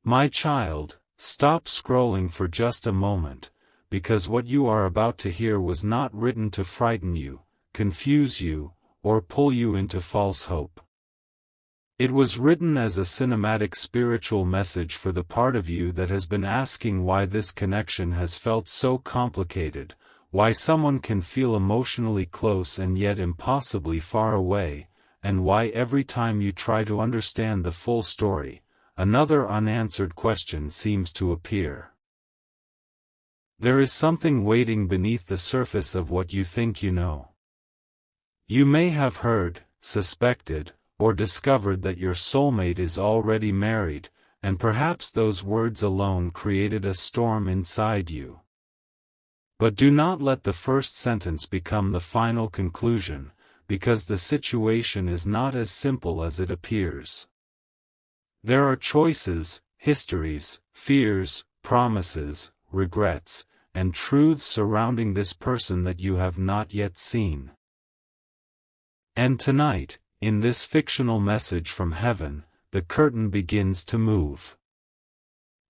My child, stop scrolling for just a moment, because what you are about to hear was not written to frighten you, confuse you, or pull you into false hope. It was written as a cinematic spiritual message for the part of you that has been asking why this connection has felt so complicated, why someone can feel emotionally close and yet impossibly far away, and why every time you try to understand the full story, another unanswered question seems to appear. There is something waiting beneath the surface of what you think you know. You may have heard, suspected, or discovered that your soulmate is already married, and perhaps those words alone created a storm inside you. But do not let the first sentence become the final conclusion, because the situation is not as simple as it appears. There are choices, histories, fears, promises, regrets, and truths surrounding this person that you have not yet seen. And tonight, in this fictional message from heaven, the curtain begins to move.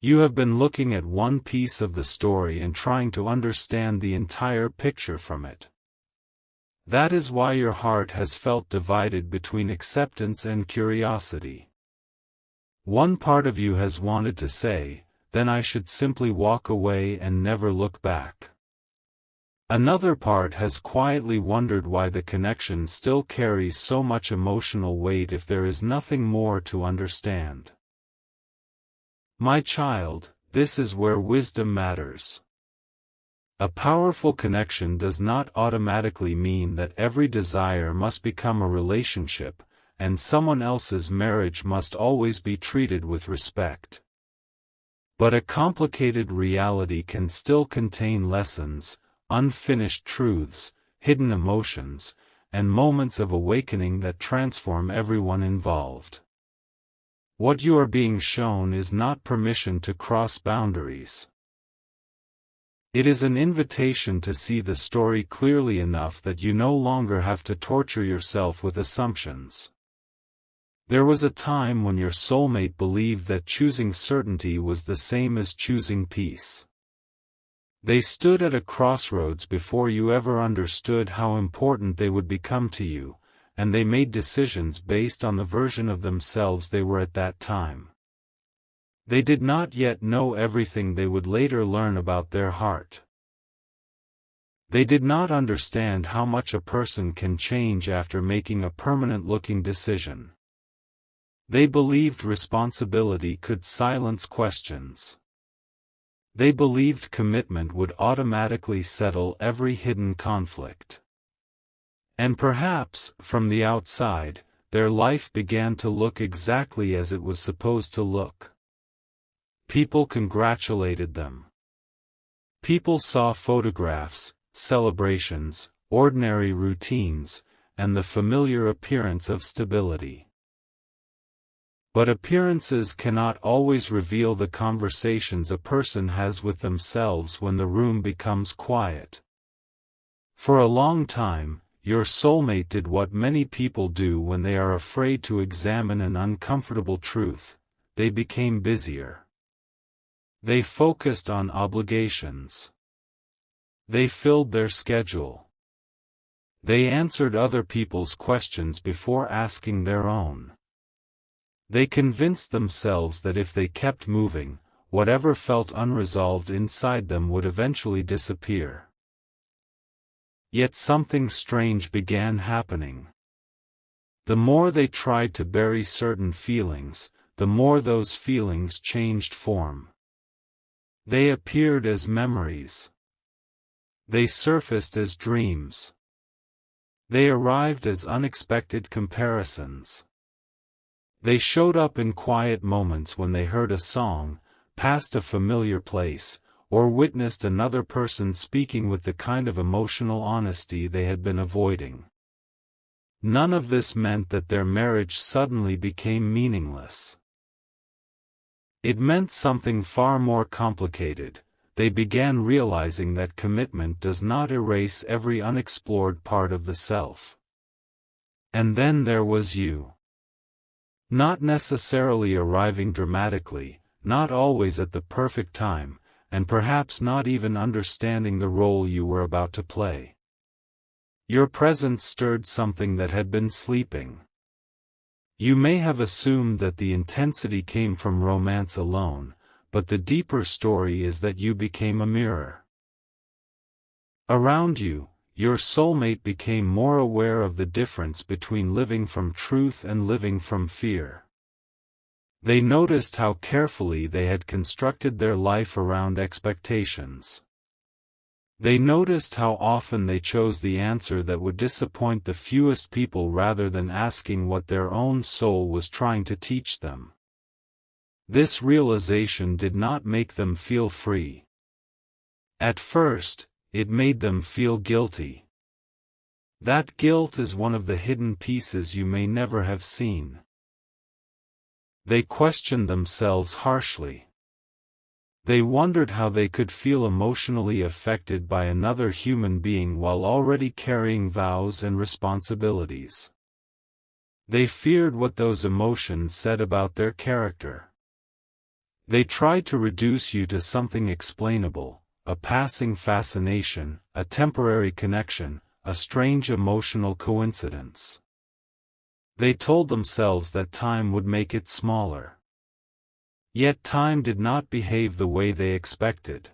You have been looking at one piece of the story and trying to understand the entire picture from it. That is why your heart has felt divided between acceptance and curiosity. One part of you has wanted to say, then I should simply walk away and never look back. Another part has quietly wondered why the connection still carries so much emotional weight if there is nothing more to understand. My child, this is where wisdom matters. A powerful connection does not automatically mean that every desire must become a relationship, and someone else's marriage must always be treated with respect. But a complicated reality can still contain lessons, unfinished truths, hidden emotions, and moments of awakening that transform everyone involved. What you are being shown is not permission to cross boundaries. It is an invitation to see the story clearly enough that you no longer have to torture yourself with assumptions. There was a time when your soulmate believed that choosing certainty was the same as choosing peace. They stood at a crossroads before you ever understood how important they would become to you, and they made decisions based on the version of themselves they were at that time. They did not yet know everything they would later learn about their heart. They did not understand how much a person can change after making a permanent-looking decision. They believed responsibility could silence questions. They believed commitment would automatically settle every hidden conflict. And perhaps, from the outside, their life began to look exactly as it was supposed to look. People congratulated them. People saw photographs, celebrations, ordinary routines, and the familiar appearance of stability. But appearances cannot always reveal the conversations a person has with themselves when the room becomes quiet. For a long time, your soulmate did what many people do when they are afraid to examine an uncomfortable truth: they became busier. They focused on obligations. They filled their schedule. They answered other people's questions before asking their own. They convinced themselves that if they kept moving, whatever felt unresolved inside them would eventually disappear. Yet something strange began happening. The more they tried to bury certain feelings, the more those feelings changed form. They appeared as memories. They surfaced as dreams. They arrived as unexpected comparisons. They showed up in quiet moments when they heard a song, passed a familiar place, or witnessed another person speaking with the kind of emotional honesty they had been avoiding. None of this meant that their marriage suddenly became meaningless. It meant something far more complicated. They began realizing that commitment does not erase every unexplored part of the self. And then there was you. Not necessarily arriving dramatically, not always at the perfect time, and perhaps not even understanding the role you were about to play. Your presence stirred something that had been sleeping. You may have assumed that the intensity came from romance alone, but the deeper story is that you became a mirror. Around you, your soulmate became more aware of the difference between living from truth and living from fear. They noticed how carefully they had constructed their life around expectations. They noticed how often they chose the answer that would disappoint the fewest people rather than asking what their own soul was trying to teach them. This realization did not make them feel free. At first, it made them feel guilty. That guilt is one of the hidden pieces you may never have seen. They questioned themselves harshly. They wondered how they could feel emotionally affected by another human being while already carrying vows and responsibilities. They feared what those emotions said about their character. They tried to reduce you to something explainable, a passing fascination, a temporary connection, a strange emotional coincidence. They told themselves that time would make it smaller. Yet time did not behave the way they expected.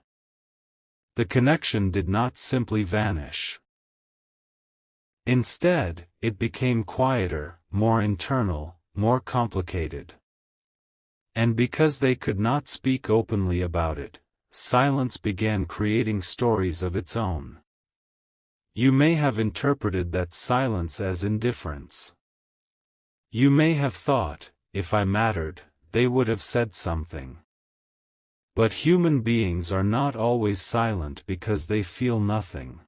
The connection did not simply vanish. Instead, it became quieter, more internal, more complicated. And because they could not speak openly about it, silence began creating stories of its own. You may have interpreted that silence as indifference. You may have thought, if I mattered, they would have said something. But human beings are not always silent because they feel nothing.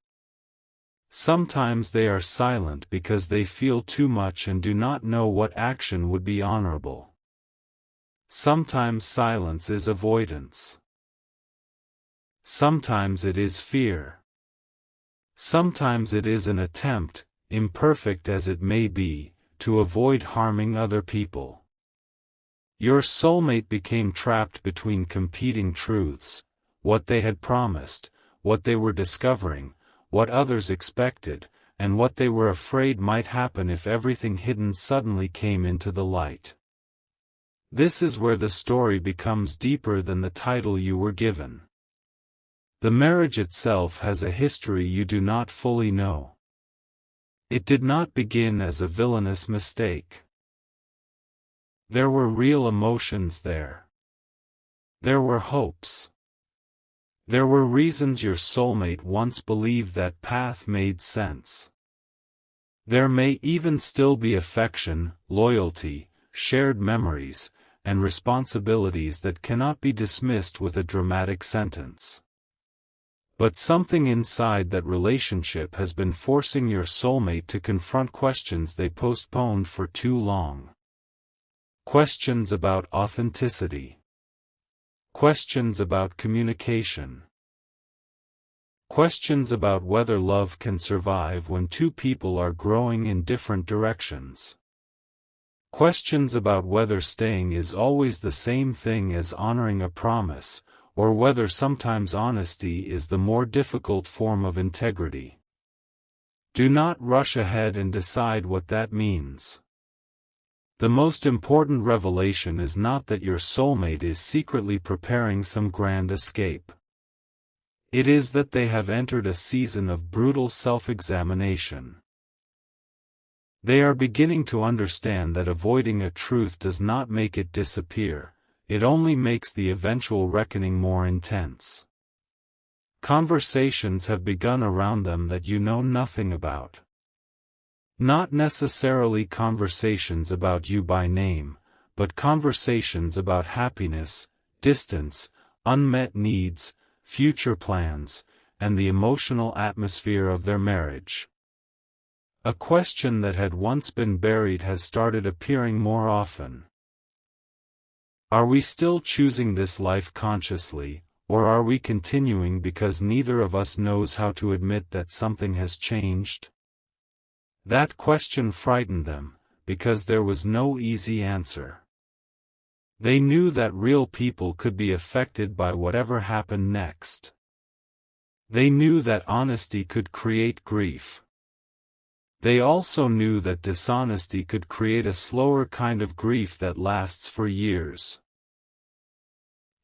Sometimes they are silent because they feel too much and do not know what action would be honorable. Sometimes silence is avoidance. Sometimes it is fear. Sometimes it is an attempt, imperfect as it may be, to avoid harming other people. Your soulmate became trapped between competing truths, what they had promised, what they were discovering, what others expected, and what they were afraid might happen if everything hidden suddenly came into the light. This is where the story becomes deeper than the title you were given. The marriage itself has a history you do not fully know. It did not begin as a villainous mistake. There were real emotions there. There were hopes. There were reasons your soulmate once believed that path made sense. There may even still be affection, loyalty, shared memories, and responsibilities that cannot be dismissed with a dramatic sentence. But something inside that relationship has been forcing your soulmate to confront questions they postponed for too long. Questions about authenticity. Questions about communication. Questions about whether love can survive when two people are growing in different directions. Questions about whether staying is always the same thing as honoring a promise, or whether sometimes honesty is the more difficult form of integrity. Do not rush ahead and decide what that means. The most important revelation is not that your soulmate is secretly preparing some grand escape. It is that they have entered a season of brutal self-examination. They are beginning to understand that avoiding a truth does not make it disappear, it only makes the eventual reckoning more intense. Conversations have begun around them that you know nothing about. Not necessarily conversations about you by name, but conversations about happiness, distance, unmet needs, future plans, and the emotional atmosphere of their marriage. A question that had once been buried has started appearing more often. Are we still choosing this life consciously, or are we continuing because neither of us knows how to admit that something has changed? That question frightened them, because there was no easy answer. They knew that real people could be affected by whatever happened next. They knew that honesty could create grief. They also knew that dishonesty could create a slower kind of grief that lasts for years.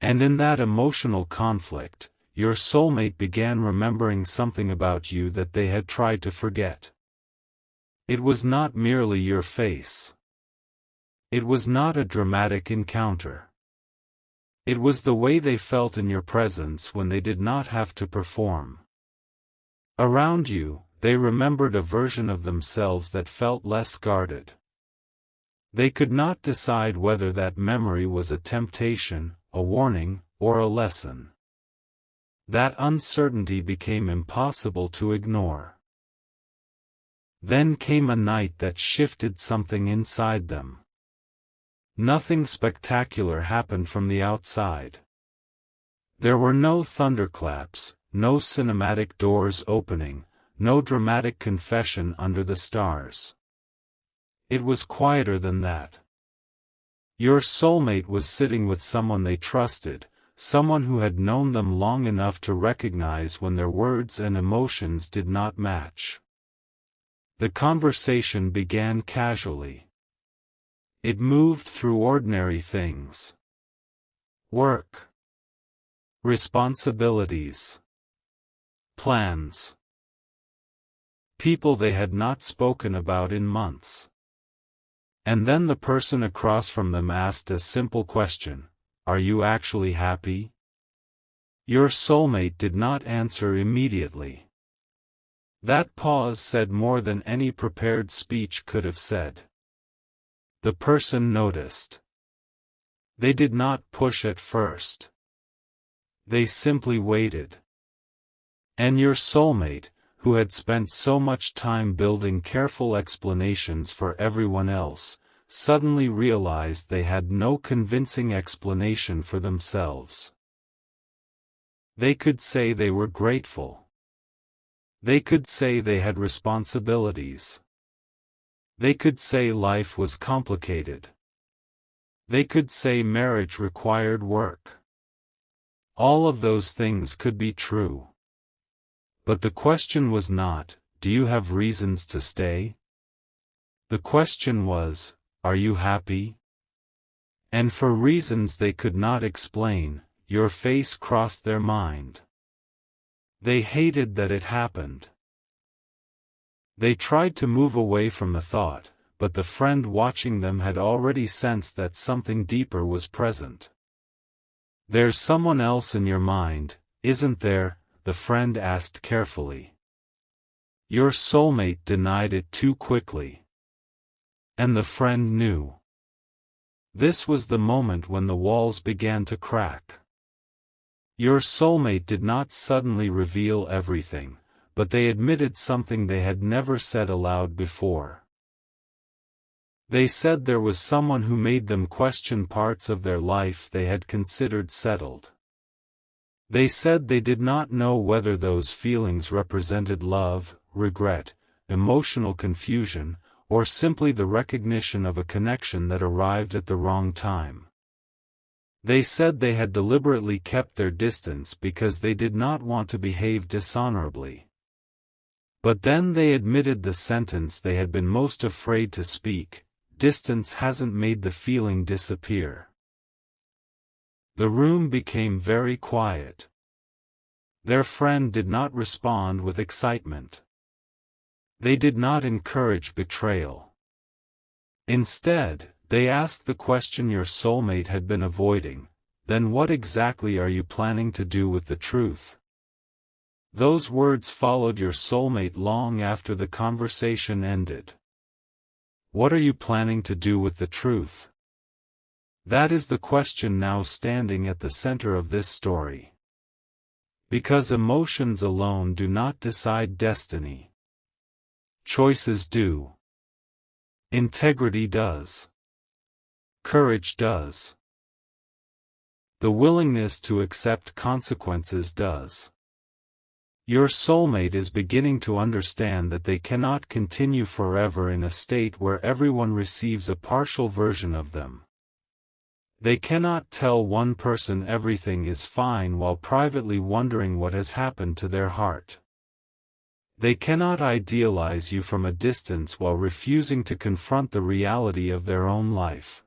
And in that emotional conflict, your soulmate began remembering something about you that they had tried to forget. It was not merely your face. It was not a dramatic encounter. It was the way they felt in your presence when they did not have to perform. Around you, they remembered a version of themselves that felt less guarded. They could not decide whether that memory was a temptation, a warning, or a lesson. That uncertainty became impossible to ignore. Then came a night that shifted something inside them. Nothing spectacular happened from the outside. There were no thunderclaps, no cinematic doors opening, no dramatic confession under the stars. It was quieter than that. Your soulmate was sitting with someone they trusted, someone who had known them long enough to recognize when their words and emotions did not match. The conversation began casually. It moved through ordinary things. Work. Responsibilities. Plans. People they had not spoken about in months. And then the person across from them asked a simple question: "Are you actually happy?" Your soulmate did not answer immediately. That pause said more than any prepared speech could have said. The person noticed. They did not push at first. They simply waited. And your soulmate, who had spent so much time building careful explanations for everyone else, suddenly realized they had no convincing explanation for themselves. They could say they were grateful. They could say they had responsibilities. They could say life was complicated. They could say marriage required work. All of those things could be true. But the question was not, "Do you have reasons to stay?" The question was, "Are you happy?" And for reasons they could not explain, your face crossed their mind. They hated that it happened. They tried to move away from the thought, but the friend watching them had already sensed that something deeper was present. "There's someone else in your mind, isn't there?" the friend asked carefully. Your soulmate denied it too quickly. And the friend knew. This was the moment when the walls began to crack. Your soulmate did not suddenly reveal everything, but they admitted something they had never said aloud before. They said there was someone who made them question parts of their life they had considered settled. They said they did not know whether those feelings represented love, regret, emotional confusion, or simply the recognition of a connection that arrived at the wrong time. They said they had deliberately kept their distance because they did not want to behave dishonorably. But then they admitted the sentence they had been most afraid to speak: "Distance hasn't made the feeling disappear." The room became very quiet. Their friend did not respond with excitement. They did not encourage betrayal. Instead, they asked the question your soulmate had been avoiding: "Then what exactly are you planning to do with the truth?" Those words followed your soulmate long after the conversation ended. What are you planning to do with the truth? That is the question now standing at the center of this story. Because emotions alone do not decide destiny. Choices do. Integrity does. Courage does. The willingness to accept consequences does. Your soulmate is beginning to understand that they cannot continue forever in a state where everyone receives a partial version of them. They cannot tell one person everything is fine while privately wondering what has happened to their heart. They cannot idealize you from a distance while refusing to confront the reality of their own life.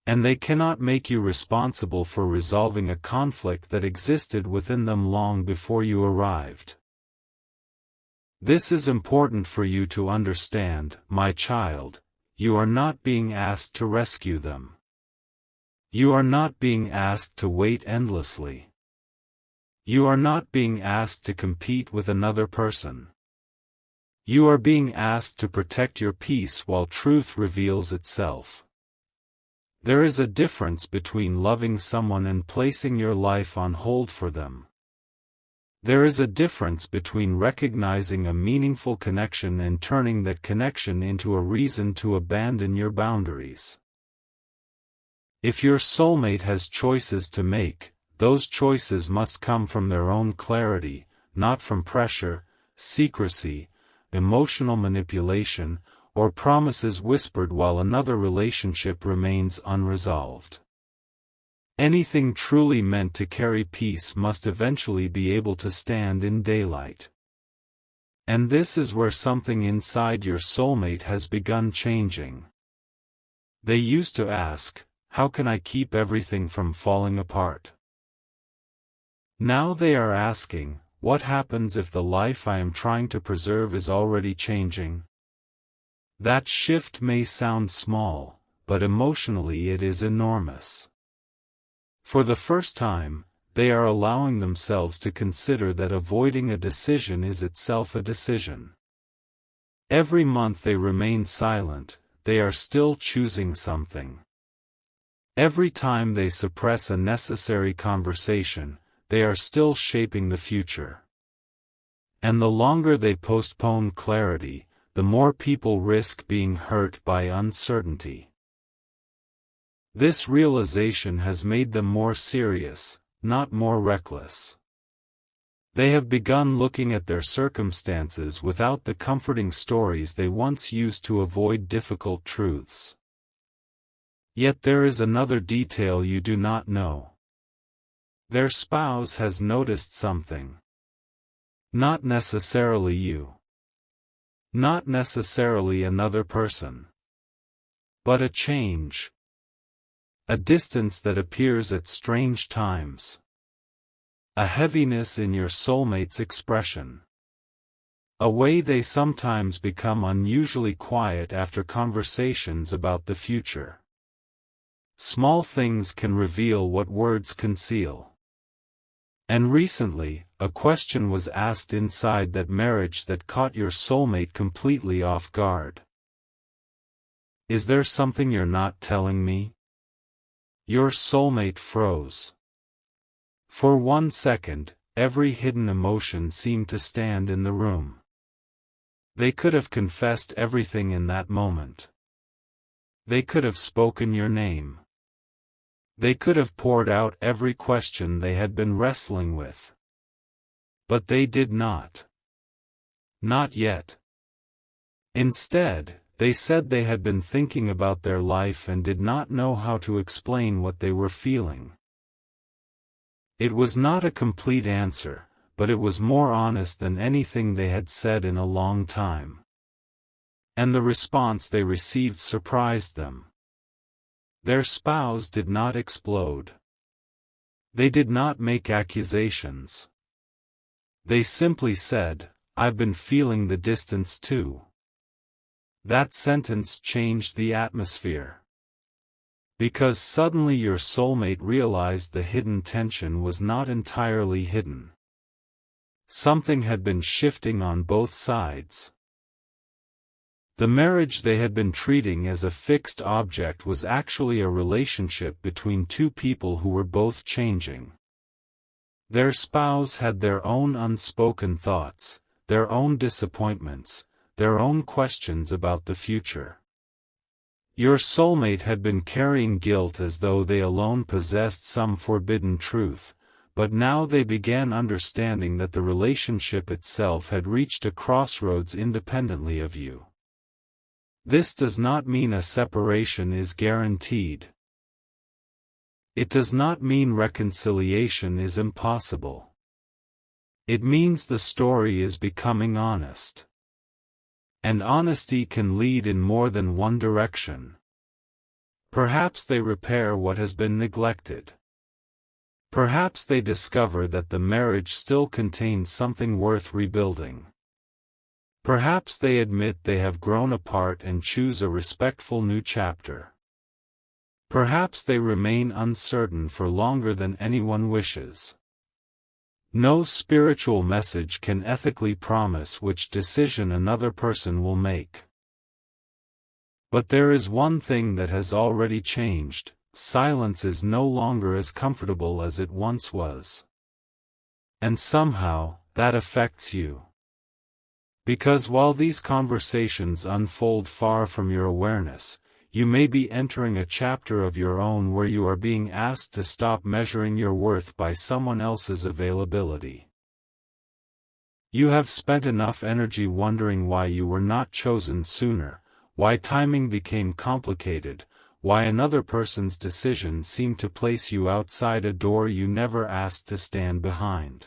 And they cannot make you responsible for resolving a conflict that existed within them long before you arrived. This is important for you to understand, my child. You are not being asked to rescue them. You are not being asked to wait endlessly. You are not being asked to compete with another person. You are being asked to protect your peace while truth reveals itself. There is a difference between loving someone and placing your life on hold for them. There is a difference between recognizing a meaningful connection and turning that connection into a reason to abandon your boundaries. If your soulmate has choices to make, those choices must come from their own clarity, not from pressure, secrecy, emotional manipulation, or promises whispered while another relationship remains unresolved. Anything truly meant to carry peace must eventually be able to stand in daylight. And this is where something inside your soulmate has begun changing. They used to ask, "How can I keep everything from falling apart?" Now they are asking, "What happens if the life I am trying to preserve is already changing?" That shift may sound small, but emotionally it is enormous. For the first time, they are allowing themselves to consider that avoiding a decision is itself a decision. Every month they remain silent, they are still choosing something. Every time they suppress a necessary conversation, they are still shaping the future. And the longer they postpone clarity, the more people risk being hurt by uncertainty. This realization has made them more serious, not more reckless. They have begun looking at their circumstances without the comforting stories they once used to avoid difficult truths. Yet there is another detail you do not know. Their spouse has noticed something. Not necessarily you. Not necessarily another person. But a change. A distance that appears at strange times. A heaviness in your soulmate's expression. A way they sometimes become unusually quiet after conversations about the future. Small things can reveal what words conceal. And recently, a question was asked inside that marriage that caught your soulmate completely off guard. Is there something you're not telling me? Your soulmate froze. For 1 second, every hidden emotion seemed to stand in the room. They could have confessed everything in that moment. They could have spoken your name. They could have poured out every question they had been wrestling with. But they did not. Not yet. Instead, they said they had been thinking about their life and did not know how to explain what they were feeling. It was not a complete answer, but it was more honest than anything they had said in a long time. And the response they received surprised them. Their spouse did not explode. They did not make accusations. They simply said, "I've been feeling the distance too." That sentence changed the atmosphere. Because suddenly your soulmate realized the hidden tension was not entirely hidden. Something had been shifting on both sides. The marriage they had been treating as a fixed object was actually a relationship between two people who were both changing. Their spouse had their own unspoken thoughts, their own disappointments, their own questions about the future. Your soulmate had been carrying guilt as though they alone possessed some forbidden truth, but now they began understanding that the relationship itself had reached a crossroads independently of you. This does not mean a separation is guaranteed. It does not mean reconciliation is impossible. It means the story is becoming honest. And honesty can lead in more than one direction. Perhaps they repair what has been neglected. Perhaps they discover that the marriage still contains something worth rebuilding. Perhaps they admit they have grown apart and choose a respectful new chapter. Perhaps they remain uncertain for longer than anyone wishes. No spiritual message can ethically promise which decision another person will make. But there is one thing that has already changed: silence is no longer as comfortable as it once was. And somehow, that affects you. Because while these conversations unfold far from your awareness, you may be entering a chapter of your own where you are being asked to stop measuring your worth by someone else's availability. You have spent enough energy wondering why you were not chosen sooner, why timing became complicated, why another person's decision seemed to place you outside a door you never asked to stand behind.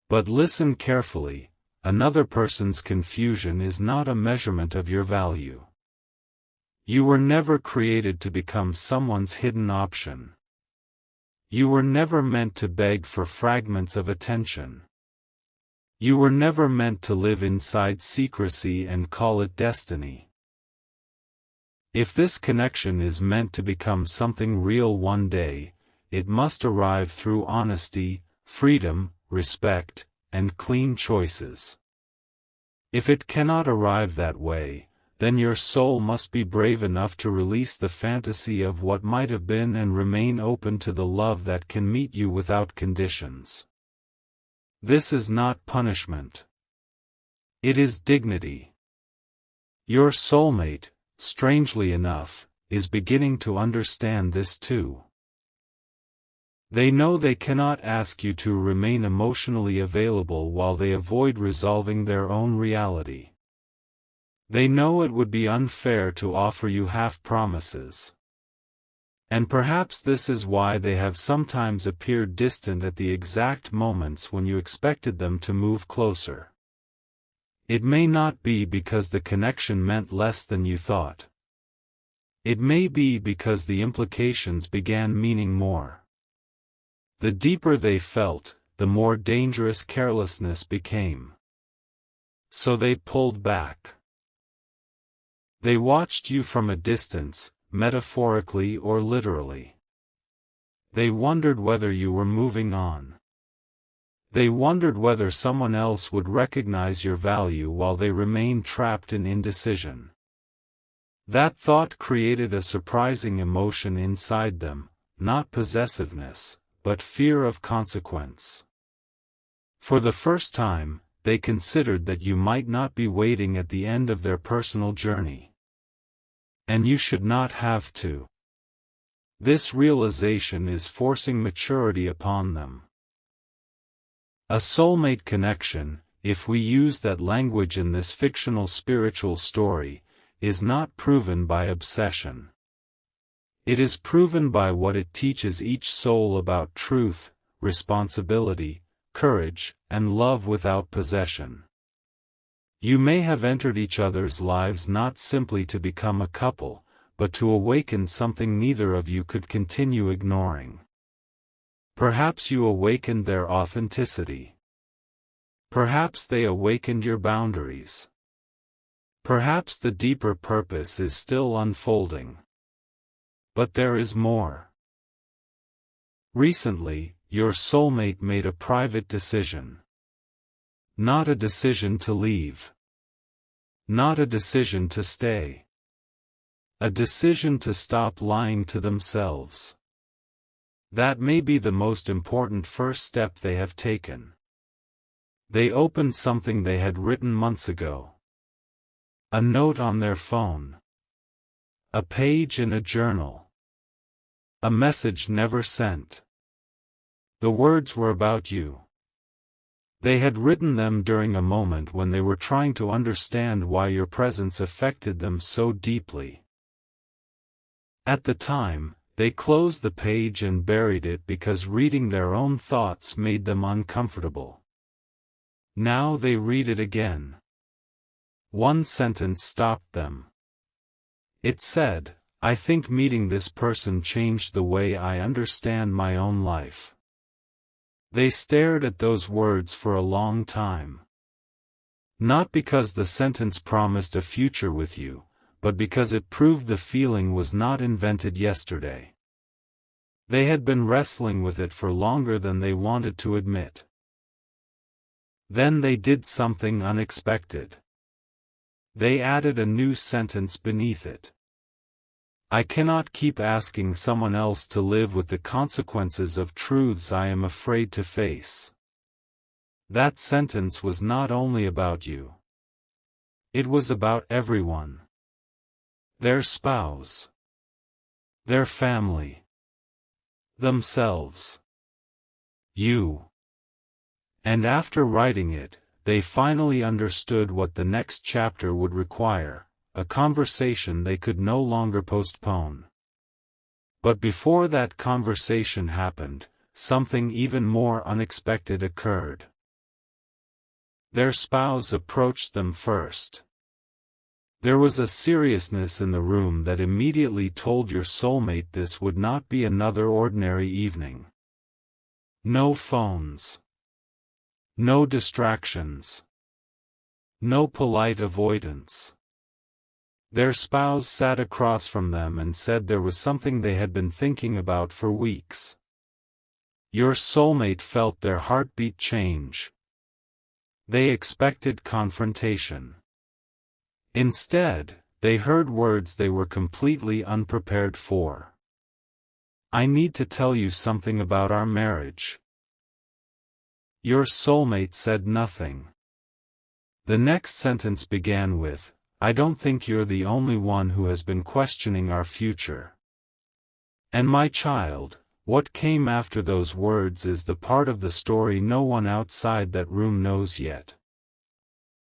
But listen carefully, another person's confusion is not a measurement of your value. You were never created to become someone's hidden option. You were never meant to beg for fragments of attention. You were never meant to live inside secrecy and call it destiny. If this connection is meant to become something real one day, it must arrive through honesty, freedom, respect, and clean choices. If it cannot arrive that way, then your soul must be brave enough to release the fantasy of what might have been and remain open to the love that can meet you without conditions. This is not punishment. It is dignity. Your soulmate, strangely enough, is beginning to understand this too. They know they cannot ask you to remain emotionally available while they avoid resolving their own reality. They know it would be unfair to offer you half-promises. And perhaps this is why they have sometimes appeared distant at the exact moments when you expected them to move closer. It may not be because the connection meant less than you thought. It may be because the implications began meaning more. The deeper they felt, the more dangerous carelessness became. So they pulled back. They watched you from a distance, metaphorically or literally. They wondered whether you were moving on. They wondered whether someone else would recognize your value while they remained trapped in indecision. That thought created a surprising emotion inside them, not possessiveness, but fear of consequence. For the first time, they considered that you might not be waiting at the end of their personal journey. And you should not have to. This realization is forcing maturity upon them. A soulmate connection, if we use that language in this fictional spiritual story, is not proven by obsession. It is proven by what it teaches each soul about truth, responsibility, courage, and love without possession. You may have entered each other's lives not simply to become a couple, but to awaken something neither of you could continue ignoring. Perhaps you awakened their authenticity. Perhaps they awakened your boundaries. Perhaps the deeper purpose is still unfolding. But there is more. Recently, your soulmate made a private decision. Not a decision to leave. Not a decision to stay. A decision to stop lying to themselves. That may be the most important first step they have taken. They opened something they had written months ago. A note on their phone. A page in a journal. A message never sent. The words were about you. They had written them during a moment when they were trying to understand why your presence affected them so deeply. At the time, They closed the page and buried it because reading their own thoughts made them uncomfortable. Now they read it again. One sentence stopped them. It said, "I think meeting this person changed the way I understand my own life." They stared at those words for a long time. Not because the sentence promised a future with you, but because it proved the feeling was not invented yesterday. They had been wrestling with it for longer than they wanted to admit. Then they did something unexpected. They added a new sentence beneath it. "I cannot keep asking someone else to live with the consequences of truths I am afraid to face." That sentence was not only about you. It was about everyone. Their spouse. Their family. Themselves. You. And after writing it, they finally understood what the next chapter would require, a conversation they could no longer postpone. But before that conversation happened, something even more unexpected occurred. Their spouse approached them first. There was a seriousness in the room that immediately told your soulmate this would not be another ordinary evening. No phones. No distractions. No polite avoidance. Their spouse sat across from them and said there was something they had been thinking about for weeks. Your soulmate felt their heartbeat change. They expected confrontation. Instead, they heard words they were completely unprepared for. "I need to tell you something about our marriage." Your soulmate said nothing. The next sentence began with, "I don't think you're the only one who has been questioning our future." And my child, what came after those words is the part of the story no one outside that room knows yet.